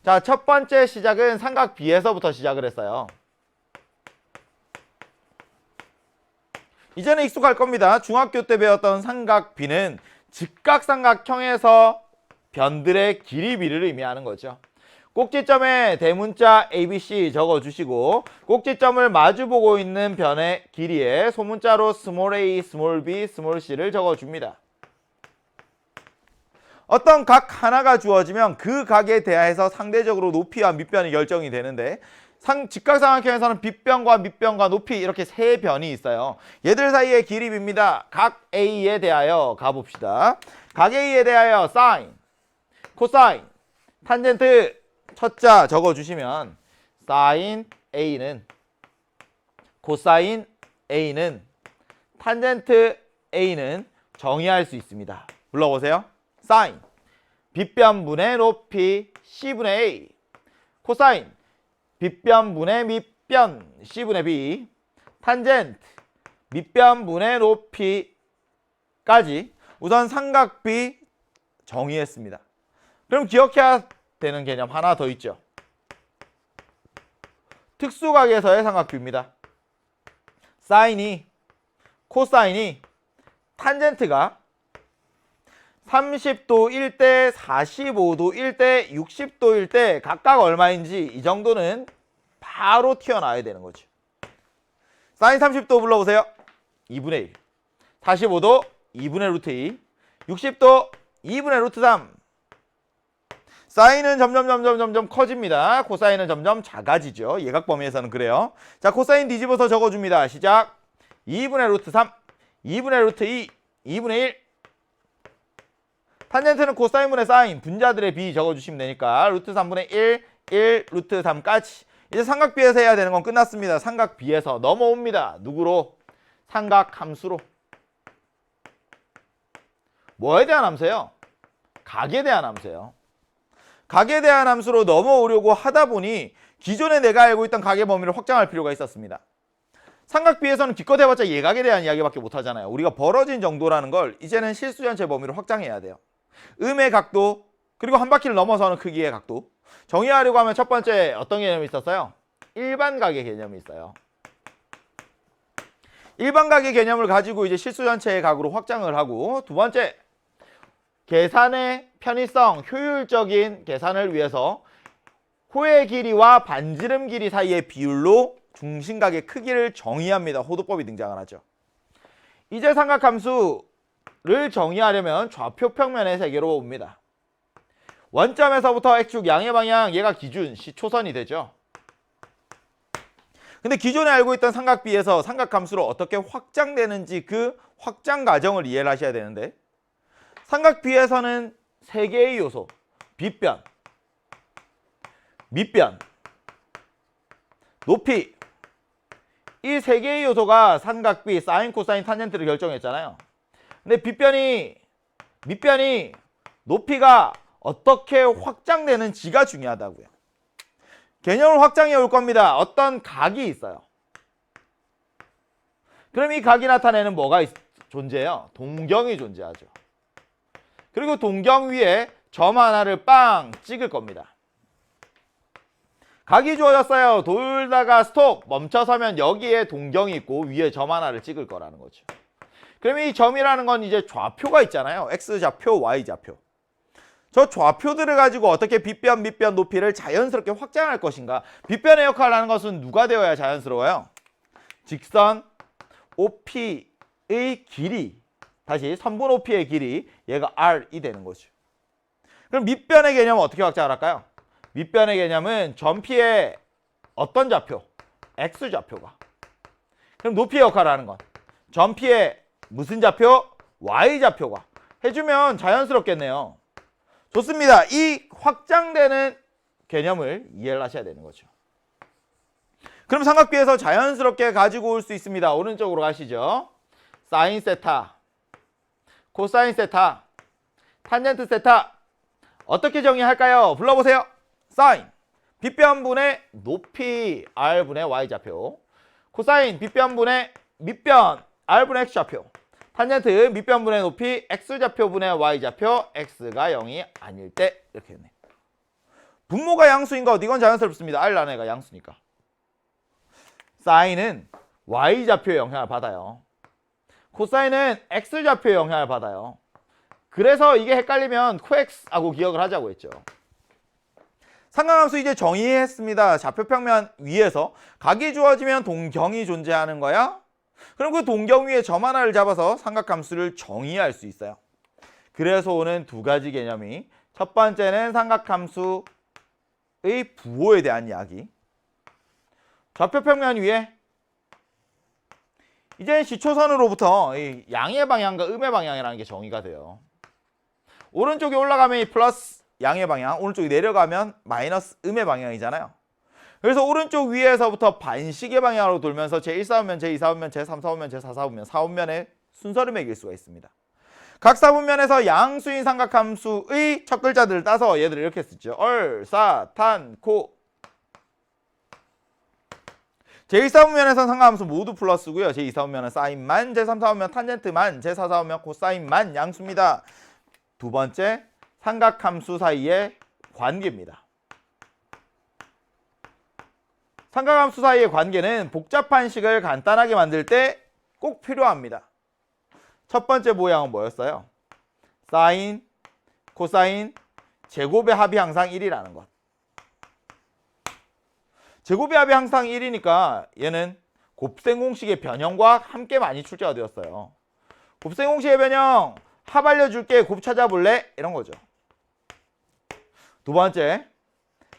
자, 첫 번째 시작은 삼각 B에서부터 시작을 했어요. 이제는 익숙할 겁니다. 중학교 때 배웠던 삼각 B는 직각삼각형에서 변들의 길이 B를 의미하는 거죠. 꼭지점에 대문자 ABC 적어주시고 꼭지점을 마주보고 있는 변의 길이에 소문자로 스몰 a, 스몰 b, 스몰 c를 적어줍니다. 어떤 각 하나가 주어지면 그 각에 대하여서 상대적으로 높이와 밑변이 결정이 되는데 직각삼각형에서는 빗변과 밑변과 높이 이렇게 세 변이 있어요. 얘들 사이의 길이 B입니다. 각 A에 대하여 가봅시다. 각 A에 대하여 사인, 코사인, 탄젠트 첫자 적어주시면 사인 A는, 코사인 A는, 탄젠트 A는 정의할 수 있습니다. 불러보세요. 사인, 빗변분의 높이 C분의 A, 코사인, 빗변분의 밑변 C분의 B, 탄젠트, 밑변분의 높이까지 우선 삼각 B 정의했습니다. 그럼 기억해야 되는 개념 하나 더 있죠. 특수각에서의 삼각 B입니다. 사인이, 코사인이, 탄젠트가 30도일 때, 45도일 때, 60도일 때 각각 얼마인지 이 정도는 바로 튀어나와야 되는 거죠. 사인 30도 불러보세요. 2분의 1. 45도 2분의 루트 2. 60도 2분의 루트 3. 사인은 점점 커집니다. 코사인은 점점 작아지죠. 예각 범위에서는 그래요. 자, 코사인 뒤집어서 적어줍니다. 시작. 2분의 루트 3, 2분의 루트 2, 2분의 1. 탄젠트는 코사인분의 사인, 분자들의 b 적어주시면 되니까 루트 3분의 1, 1, 루트 3까지. 이제 삼각 B에서 해야 되는 건 끝났습니다. 삼각 B에서 넘어옵니다. 누구로? 삼각 함수로. 뭐에 대한 함수예요? 각에 대한 함수예요. 각에 대한 함수로 넘어오려고 하다 보니 기존에 내가 알고 있던 각의 범위를 확장할 필요가 있었습니다. 삼각 B에서는 기껏 해봤자 예각에 대한 이야기밖에 못하잖아요. 우리가 벌어진 정도라는 걸 이제는 실수 전체 범위로 확장해야 돼요. 음의 각도, 그리고 한 바퀴를 넘어서는 크기의 각도. 정의하려고 하면 첫 번째 어떤 개념이 있었어요? 일반각의 개념이 있어요. 일반각의 개념을 가지고 이제 실수 전체의 각으로 확장을 하고, 두 번째, 계산의 편의성, 효율적인 계산을 위해서 호의 길이와 반지름 길이 사이의 비율로 중심각의 크기를 정의합니다. 호도법이 등장을 하죠. 이제 삼각함수를 정의하려면 좌표 평면의 세계로 옵니다. 원점에서부터 x축 양의 방향, 얘가 기준 C초선이 되죠. 근데 기존에 알고 있던 삼각 B에서 삼각함수로 어떻게 확장되는지 그 확장 과정을 이해를 하셔야 되는데, 삼각 B에서는 세 개의 요소, 빗변, 밑변, 높이, 이 세 개의 요소가 삼각 B 사인, 코사인, 탄젠트를 결정했잖아요. 근데 밑변이 높이가 어떻게 확장되는지가 중요하다고요. 개념을 확장해 올 겁니다. 어떤 각이 있어요. 그럼 이 각이 나타내는 뭐가 존재해요? 동경이 존재하죠. 그리고 동경 위에 점 하나를 빵 찍을 겁니다. 각이 주어졌어요. 돌다가 스톱, 멈춰서면 여기에 동경이 있고 위에 점 하나를 찍을 거라는 거죠. 그러면 이 점이라는 건 이제 좌표가 있잖아요. X좌표, Y좌표. 저 좌표들을 가지고 어떻게 빗변, 밑변, 높이를 자연스럽게 확장할 것인가. 빗변의 역할을 하는 것은 누가 되어야 자연스러워요? 직선 OP의 길이, 다시 선분 OP의 길이, 얘가 R이 되는 거죠. 그럼 밑변의 개념은 어떻게 확장을 할까요? 밑변의 개념은 점 P의 어떤 좌표? X좌표가. 그럼 높이의 역할을 하는 건 점 P의 무슨 좌표? Y좌표가 해주면 자연스럽겠네요. 좋습니다. 이 확장되는 개념을 이해를 하셔야 되는 거죠. 그럼 삼각 B에서 자연스럽게 가지고 올 수 있습니다. 오른쪽으로 가시죠. 사인 세타, 코사인 세타, 탄젠트 세타. 어떻게 정의할까요? 불러보세요. 사인, 빗변분의 높이 R분의 Y좌표, 코사인, 빗변분의 밑변 R분의 X좌표, 탄젠트, 밑변분의 높이 X좌표분의 Y좌표, X가 0이 아닐 때. 이렇게 했네. 분모가 양수인 것 이건 자연스럽습니다. R 나누기가 양수니까. 사인은 Y좌표의 영향을 받아요. 코사인은 X좌표의 영향을 받아요. 그래서 이게 헷갈리면 코X하고 기억을 하자고 했죠. 삼각함수 이제 정의했습니다. 좌표평면 위에서 각이 주어지면 동경이 존재하는 거야. 그럼 그 동경 위에 점 하나를 잡아서 삼각함수를 정의할 수 있어요. 그래서 오는 두 가지 개념이 첫 번째는 삼각함수의 부호에 대한 이야기. 좌표평면 위에 이제 시초선으로부터 이 양의 방향과 음의 방향이라는 게 정의가 돼요. 오른쪽에 올라가면 이 플러스 양의 방향, 오른쪽이 내려가면 마이너스 음의 방향이잖아요. 그래서 오른쪽 위에서부터 반시계 방향으로 돌면서 제1사분면, 제2사분면, 제3사분면, 제4사분면, 사분면의 순서를 매길 수가 있습니다. 각 사분면에서 양수인 삼각함수의 첫 글자들을 따서 얘들을 이렇게 쓰죠. 얼, 사, 탄, 코. 제1사분면에서는 삼각함수 모두 플러스고요. 제2사분면은 사인만, 제3사분면 탄젠트만, 제4사분면 코사인만 양수입니다. 두 번째, 삼각함수 사이의 관계입니다. 삼각함수 사이의 관계는 복잡한 식을 간단하게 만들 때 꼭 필요합니다. 첫 번째 모양은 뭐였어요? 사인, 코사인, 제곱의 합이 항상 1이라는 것. 제곱의 합이 항상 1이니까 얘는 곱셈공식의 변형과 함께 많이 출제가 되었어요. 곱셈공식의 변형, 합 알려줄게, 곱 찾아볼래? 이런 거죠. 두 번째,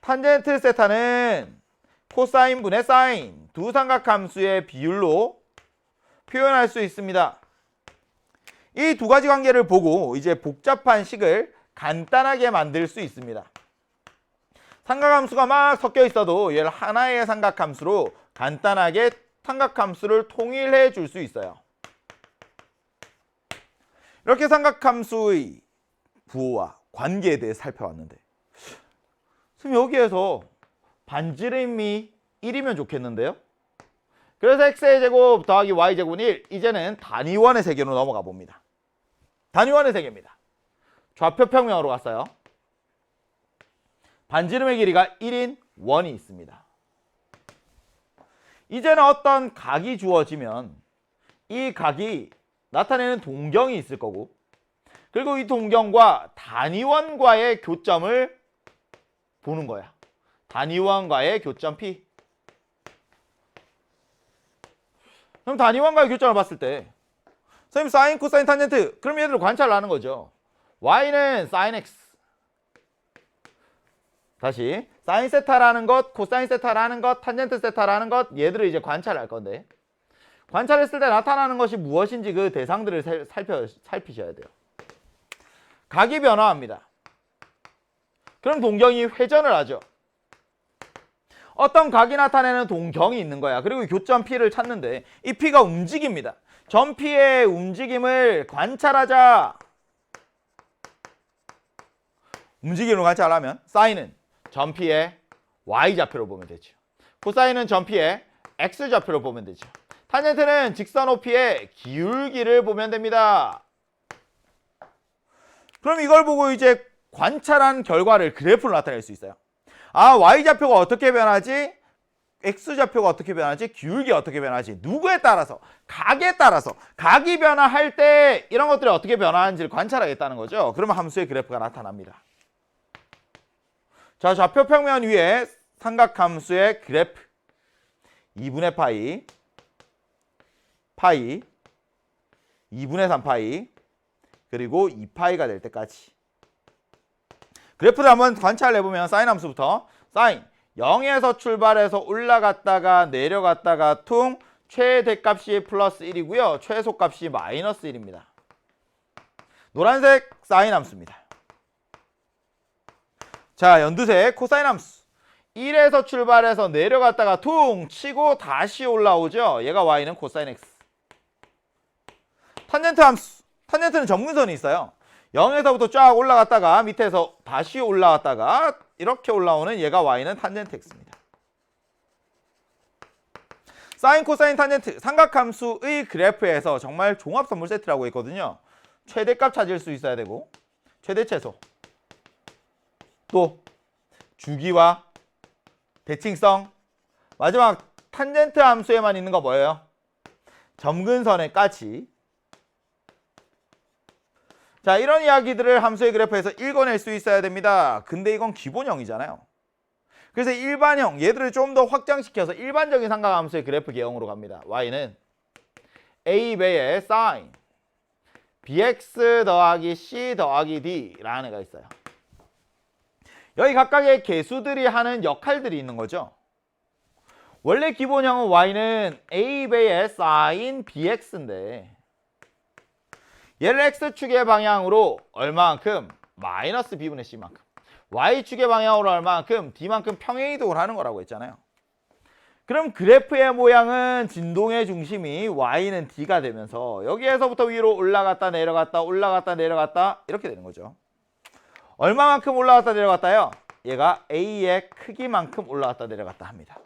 탄젠트 세타는 코사인 분의 사인, 두 삼각함수의 비율로 표현할 수 있습니다. 이 두 가지 관계를 보고 이제 복잡한 식을 간단하게 만들 수 있습니다. 삼각함수가 막 섞여 있어도 얘를 하나의 삼각함수로 간단하게 삼각함수를 통일해 줄 수 있어요. 이렇게 삼각함수의 부호와 관계에 대해 살펴봤는데, 그럼 여기에서 반지름이 1이면 좋겠는데요? 그래서 x의 제곱 더하기 y 제곱은 1. 이제는 단위원의 세계로 넘어가 봅니다. 단위원의 세계입니다. 좌표평면으로 갔어요. 반지름의 길이가 1인 원이 있습니다. 이제는 어떤 각이 주어지면 이 각이 나타내는 동경이 있을 거고, 그리고 이 동경과 단위원과의 교점을 보는 거야. 단위원과의 교점 P. 그럼 단위원과의 교점을 봤을 때 선생님 사인, 코사인, 탄젠트, 그럼 얘들을 관찰을 하는 거죠. y는 사인 x, 다시 사인 세타라는 것, 코사인 세타라는 것, 탄젠트 세타라는 것, 얘들을 이제 관찰할 건데, 관찰했을 때 나타나는 것이 무엇인지 그 대상들을 살피셔야 돼요. 각이 변화합니다. 그럼 동경이 회전을 하죠. 어떤 각이 나타내는 동경이 있는 거야. 그리고 교점 P를 찾는데 이 P가 움직입니다. 점 P의 움직임을 관찰하자. 움직임을 관찰하면 사인은 점 P의 Y좌표로 보면 되죠. 코사인은 점 P의 X좌표로 보면 되죠. 탄젠트는 직선 OP의 기울기를 보면 됩니다. 그럼 이걸 보고 이제 관찰한 결과를 그래프로 나타낼 수 있어요. 아, Y좌표가 어떻게 변하지? X좌표가 어떻게 변하지? 기울기가 어떻게 변하지? 누구에 따라서? 각에 따라서. 각이 변화할 때 이런 것들이 어떻게 변화하는지를 관찰하겠다는 거죠. 그러면 함수의 그래프가 나타납니다. 자, 좌표평면 위에 삼각함수의 그래프 2분의 파이, 파이, 2분의 3 파이, 그리고 2파이가 될 때까지. 그래프를 한번 관찰해보면 사인 함수부터 사인 0에서 출발해서 올라갔다가 내려갔다가 퉁 최대값이 플러스 1이고요. 최소값이 마이너스 1입니다. 노란색 사인 함수입니다. 자, 연두색 코사인 함수 1에서 출발해서 내려갔다가 퉁 치고 다시 올라오죠. 얘가 y는 코사인 x. 탄젠트 함수, 탄젠트는 점근선이 있어요. 0에서부터 쫙 올라갔다가 밑에서 다시 올라왔다가 이렇게 올라오는 얘가 y는 탄젠트 x입니다. 사인, 코사인, 탄젠트 삼각함수의 그래프에서 정말 종합 선물 세트라고 있거든요. 최대값 찾을 수 있어야 되고 최대 최소, 또 주기와 대칭성. 마지막 탄젠트 함수에만 있는 거 뭐예요? 점근선의 까지. 자, 이런 이야기들을 함수의 그래프에서 읽어낼 수 있어야 됩니다. 근데 이건 기본형이잖아요. 그래서 일반형, 얘들을 좀 더 확장시켜서 일반적인 삼각함수의 그래프 개형으로 갑니다. y는 a배의 sin bx 더하기 c 더하기 d라는 애가 있어요. 여기 각각의 개수들이 하는 역할들이 있는 거죠. 원래 기본형은 y는 a배의 sin bx인데 얘를 x축의 방향으로 얼마만큼? 마이너스 b분의 c만큼. y축의 방향으로 얼마만큼? d만큼 평행이동을 하는 거라고 했잖아요. 그럼 그래프의 모양은 진동의 중심이 y는 d가 되면서 여기에서부터 위로 올라갔다 내려갔다 올라갔다 내려갔다 이렇게 되는 거죠. 얼마만큼 올라갔다 내려갔다요? 얘가 a의 크기만큼 올라갔다 내려갔다 합니다.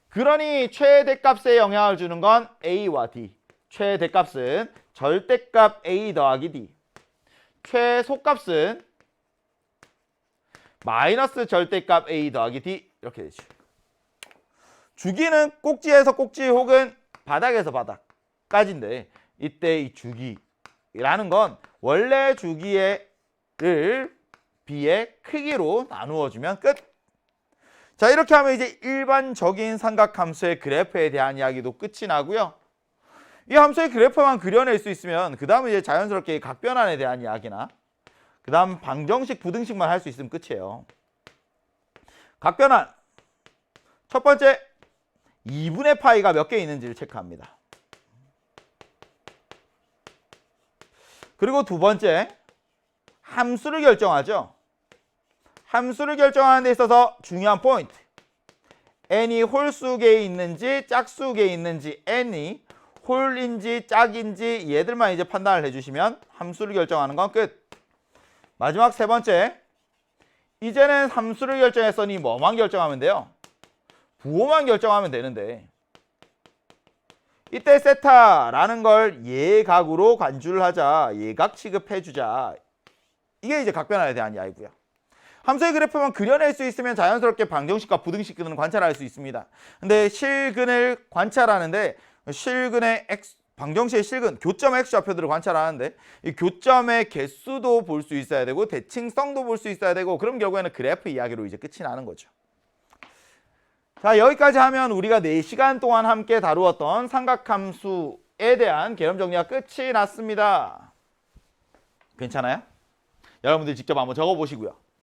그러니 최대값에 영향을 주는 건 a와 d. 최대값은 절대값 a 더하기 d. 최소값은 마이너스 절대값 a 더하기 d. 이렇게 되죠. 주기는 꼭지에서 꼭지 혹은 바닥에서 바닥까지인데 이때 이 주기라는 건 원래 주기를 b의 크기로 나누어 주면 끝. 자, 이렇게 하면 이제 일반적인 삼각함수의 그래프에 대한 이야기도 끝이 나고요. 이 함수의 그래프만 그려낼 수 있으면 그 다음은 이제 자연스럽게 각변환에 대한 이야기나 그 다음 방정식, 부등식만 할 수 있으면 끝이에요. 각변환. 첫 번째, 2분의 파이가 몇 개 있는지를 체크합니다. 그리고 두 번째, 함수를 결정하죠. 함수를 결정하는 데 있어서 중요한 포인트. n이 홀수계에 있는지 짝수계에 있는지 n이 홀인지 짝인지 얘들만 이제 판단을 해주시면 함수를 결정하는 건 끝. 마지막 세 번째, 이제는 함수를 결정했으니 뭐만 결정하면 돼요? 부호만 결정하면 되는데 이때 세타라는 걸 예각으로 간주를 하자, 예각 취급해주자. 이게 이제 각변환에 대한 이야기고요. 함수의 그래프만 그려낼 수 있으면 자연스럽게 방정식과 부등식들은 관찰할 수 있습니다. 근데 실근을 관찰하는데 실근의 방정식의 실근, 교점의 x좌표들을 관찰하는데 이 교점의 개수도 볼 수 있어야 되고 대칭성도 볼 수 있어야 되고 그럼 결국에는 그래프 이야기로 이제 끝이 나는 거죠. 자, 여기까지 하면 우리가 4시간 동안 함께 다루었던 삼각함수에 대한 개념 정리가 끝이 났습니다. 괜찮아요? 여러분들 직접 한번 적어보시고요.